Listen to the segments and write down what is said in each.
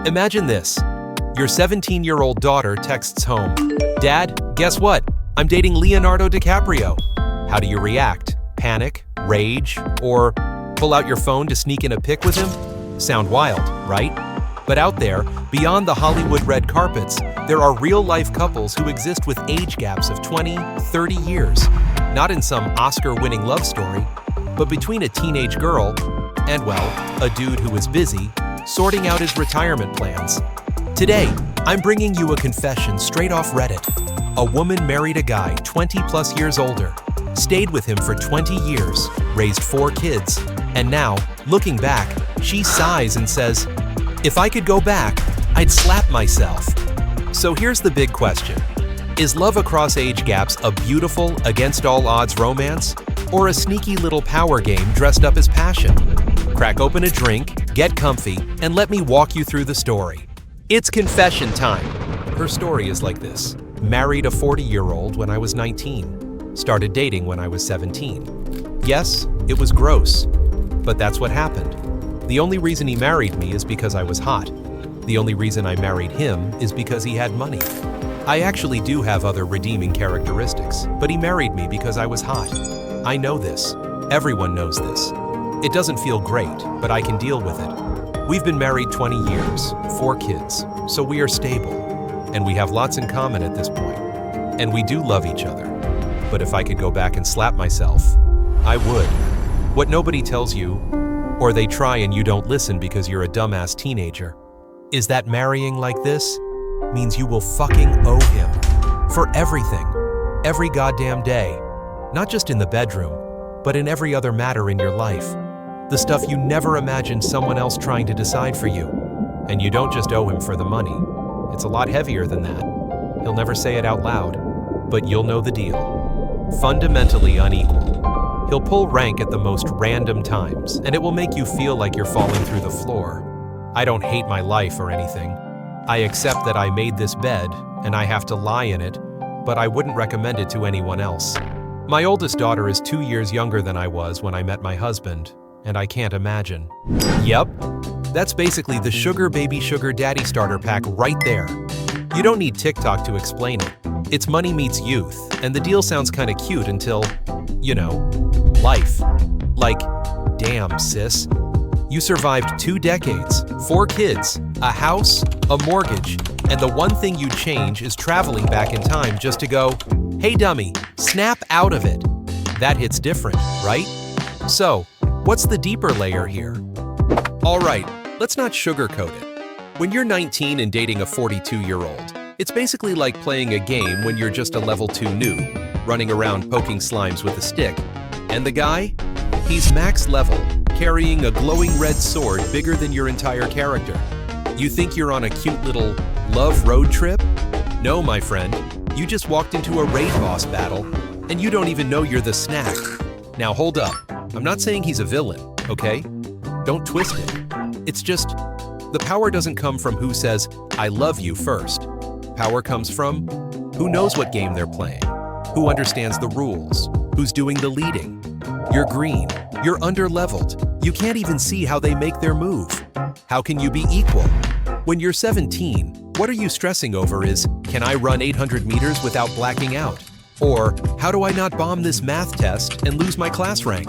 Imagine this. Your 17-year-old daughter texts home, "Dad, guess what? I'm dating Leonardo DiCaprio." How do you react? Panic? Rage? Or pull out your phone to sneak in a pic with him? Sound wild, right? But out there, beyond the Hollywood red carpets, there are real-life couples who exist with age gaps of 20, 30 years. Not in some Oscar-winning love story, but between a teenage girl and, well, a dude who is busy sorting out his retirement plans. Today, I'm bringing you a confession straight off Reddit. A woman married a guy 20-plus years older, stayed with him for 20 years, raised 4 kids, and now, looking back, she sighs and says, "If I could go back, I'd slap myself." So here's the big question. Is love across age gaps a beautiful, against-all-odds romance, or a sneaky little power game dressed up as passion? Crack open a drink, get comfy, and let me walk you through the story. It's confession time. Her story is like this. Married a 40-year-old when I was 19. Started dating when I was 17. Yes, it was gross, but that's what happened. The only reason he married me is because I was hot. The only reason I married him is because he had money. I actually do have other redeeming characteristics, but he married me because I was hot. I know this. Everyone knows this. It doesn't feel great, but I can deal with it. We've been married 20 years, 4 kids, so we are stable. And we have lots in common at this point. And we do love each other. But if I could go back and slap myself, I would. What nobody tells you, or they try and you don't listen because you're a dumbass teenager, is that marrying like this means you will fucking owe him. For everything. Every goddamn day. Not just in the bedroom, but in every other matter in your life. The stuff you never imagined someone else trying to decide for you. And you don't just owe him for the money. It's a lot heavier than that. He'll never say it out loud, but you'll know the deal. Fundamentally unequal. He'll pull rank at the most random times, and it will make you feel like you're falling through the floor. I don't hate my life or anything. I accept that I made this bed, and I have to lie in it, but I wouldn't recommend it to anyone else. My oldest daughter is 2 years younger than I was when I met my husband, and I can't imagine. Yep, that's basically the sugar baby sugar daddy starter pack right there. You don't need TikTok to explain it. It's money meets youth, and the deal sounds kinda cute until, you know, life. Like, damn, sis. You survived 2 decades, 4 kids, a house, a mortgage, and the one thing you'd change is traveling back in time just to go, "Hey dummy, snap out of it." That hits different, right? So, what's the deeper layer here? Alright, let's not sugarcoat it. When you're 19 and dating a 42-year-old, it's basically like playing a game when you're just a level 2 noob, running around poking slimes with a stick. And the guy? He's max level, carrying a glowing red sword bigger than your entire character. You think you're on a cute little love road trip? No, my friend. You just walked into a raid boss battle, and you don't even know you're the snack. Now hold up. I'm not saying he's a villain, okay? Don't twist it. It's just, the power doesn't come from who says, "I love you" first. Power comes from who knows what game they're playing, who understands the rules, who's doing the leading. You're green. You're under-leveled. You can't even see how they make their move. How can you be equal? When you're 17, what are you stressing over is, can I run 800 meters without blacking out? Or, how do I not bomb this math test and lose my class rank?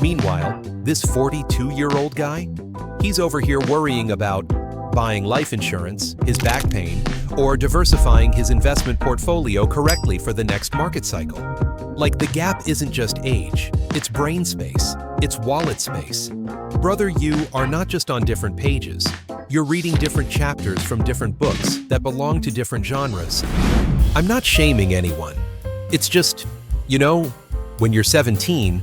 Meanwhile, this 42-year-old guy, he's over here worrying about buying life insurance, his back pain, or diversifying his investment portfolio correctly for the next market cycle. Like, the gap isn't just age, it's brain space, it's wallet space. Brother, you are not just on different pages. You're reading different chapters from different books that belong to different genres. I'm not shaming anyone. It's just, you know, when you're 17,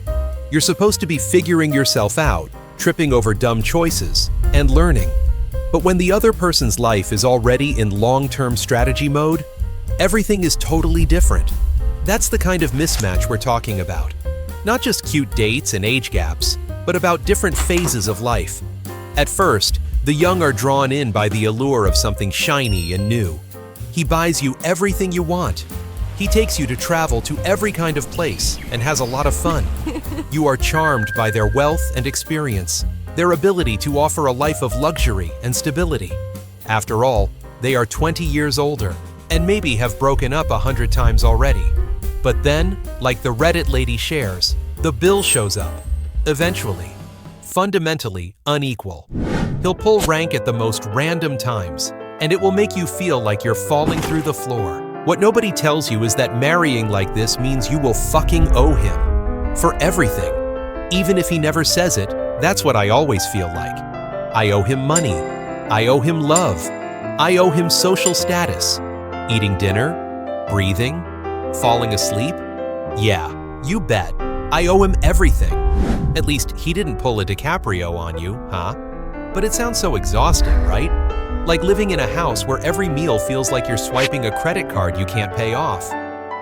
you're supposed to be figuring yourself out, tripping over dumb choices, and learning. But when the other person's life is already in long-term strategy mode, everything is totally different. That's the kind of mismatch we're talking about. Not just cute dates and age gaps, but about different phases of life. At first, the young are drawn in by the allure of something shiny and new. He buys you everything you want. He takes you to travel to every kind of place and has a lot of fun. You are charmed by their wealth and experience, their ability to offer a life of luxury and stability. After all, they are 20 years older and maybe have broken up 100 times already. But then, like the Reddit lady shares, the bill shows up. Eventually. Fundamentally unequal. He'll pull rank at the most random times, and it will make you feel like you're falling through the floor. What nobody tells you is that marrying like this means you will fucking owe him. For everything. Even if he never says it, that's what I always feel like. I owe him money. I owe him love. I owe him social status. Eating dinner? Breathing? Falling asleep? Yeah, you bet. I owe him everything. At least he didn't pull a DiCaprio on you, huh? But it sounds so exhausting, right? Like living in a house where every meal feels like you're swiping a credit card you can't pay off.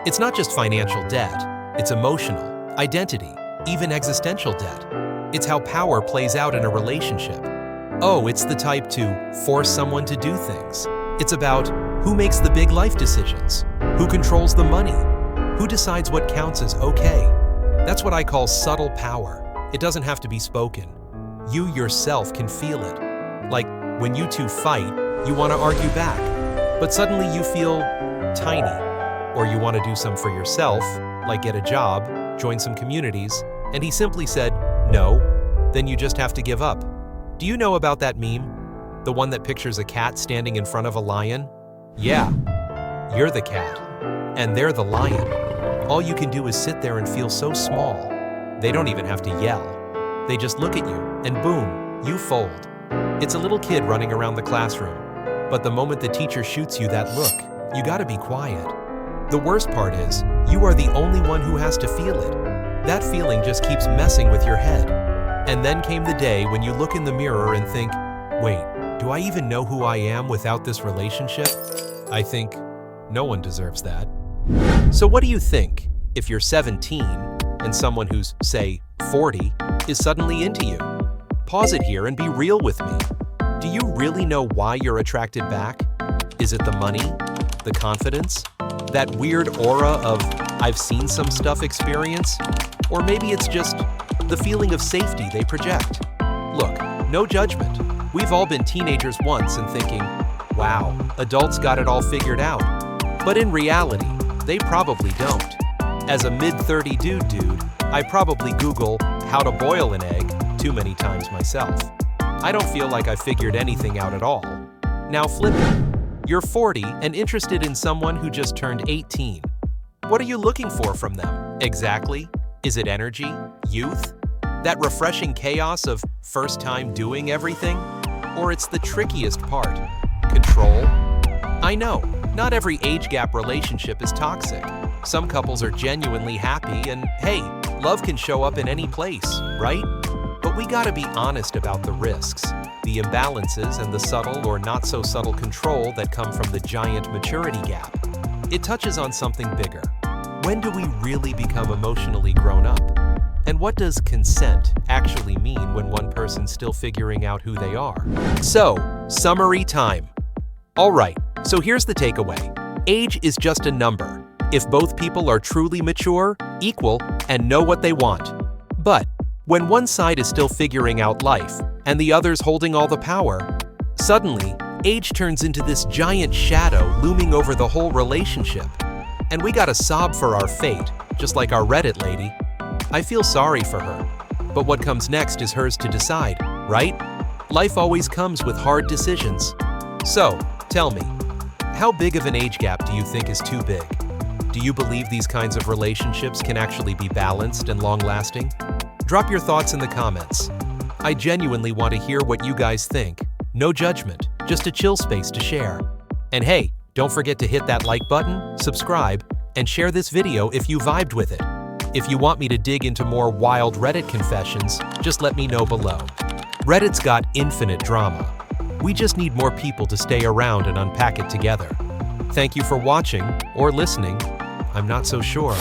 It's not just financial debt. It's emotional, identity, even existential debt. It's how power plays out in a relationship. Oh, it's the type to force someone to do things. It's about who makes the big life decisions, who controls the money, who decides what counts as okay. That's what I call subtle power. It doesn't have to be spoken. You yourself can feel it. Like when you two fight, you want to argue back, but suddenly you feel tiny, or you want to do some for yourself, like get a job, join some communities, and he simply said, no, then you just have to give up. Do you know about that meme? The one that pictures a cat standing in front of a lion? Yeah, you're the cat, and they're the lion. All you can do is sit there and feel so small. They don't even have to yell. They just look at you, and boom, you fold. It's a little kid running around the classroom. But the moment the teacher shoots you that look, you gotta be quiet. The worst part is, you are the only one who has to feel it. That feeling just keeps messing with your head. And then came the day when you look in the mirror and think, wait, do I even know who I am without this relationship? I think no one deserves that. So what do you think if you're 17 and someone who's, say, 40 is suddenly into you? Pause it here and be real with me. Do you really know why you're attracted back? Is it the money? The confidence? That weird aura of I've seen some stuff experience? Or maybe it's just the feeling of safety they project. Look, no judgment. We've all been teenagers once and thinking, wow, adults got it all figured out. But in reality, they probably don't. As a mid-30 dude, I probably Google how to boil an egg too many times myself. I don't feel like I figured anything out at all. Now flip it. You're 40 and interested in someone who just turned 18. What are you looking for from them? Exactly? Is it energy? Youth? That refreshing chaos of first time doing everything? Or it's the trickiest part, control? I know, not every age gap relationship is toxic. Some couples are genuinely happy and hey, love can show up in any place, right? But we gotta be honest about the risks, the imbalances and the subtle or not so subtle control that come from the giant maturity gap. It touches on something bigger. When do we really become emotionally grown up? And what does consent actually mean when one person's still figuring out who they are? So, summary time. All right, so here's the takeaway. Age is just a number. If both people are truly mature, equal, and know what they want. But when one side is still figuring out life and the other's holding all the power, suddenly, age turns into this giant shadow looming over the whole relationship. And we gotta sob for our fate, just like our Reddit lady. I feel sorry for her, but what comes next is hers to decide, right? Life always comes with hard decisions. So, tell me, how big of an age gap do you think is too big? Do you believe these kinds of relationships can actually be balanced and long-lasting? Drop your thoughts in the comments. I genuinely want to hear what you guys think. No judgment, just a chill space to share. And hey, don't forget to hit that like button, subscribe, and share this video if you vibed with it. If you want me to dig into more wild Reddit confessions, just let me know below. Reddit's got infinite drama. We just need more people to stay around and unpack it together. Thank you for watching or listening. I'm not so sure.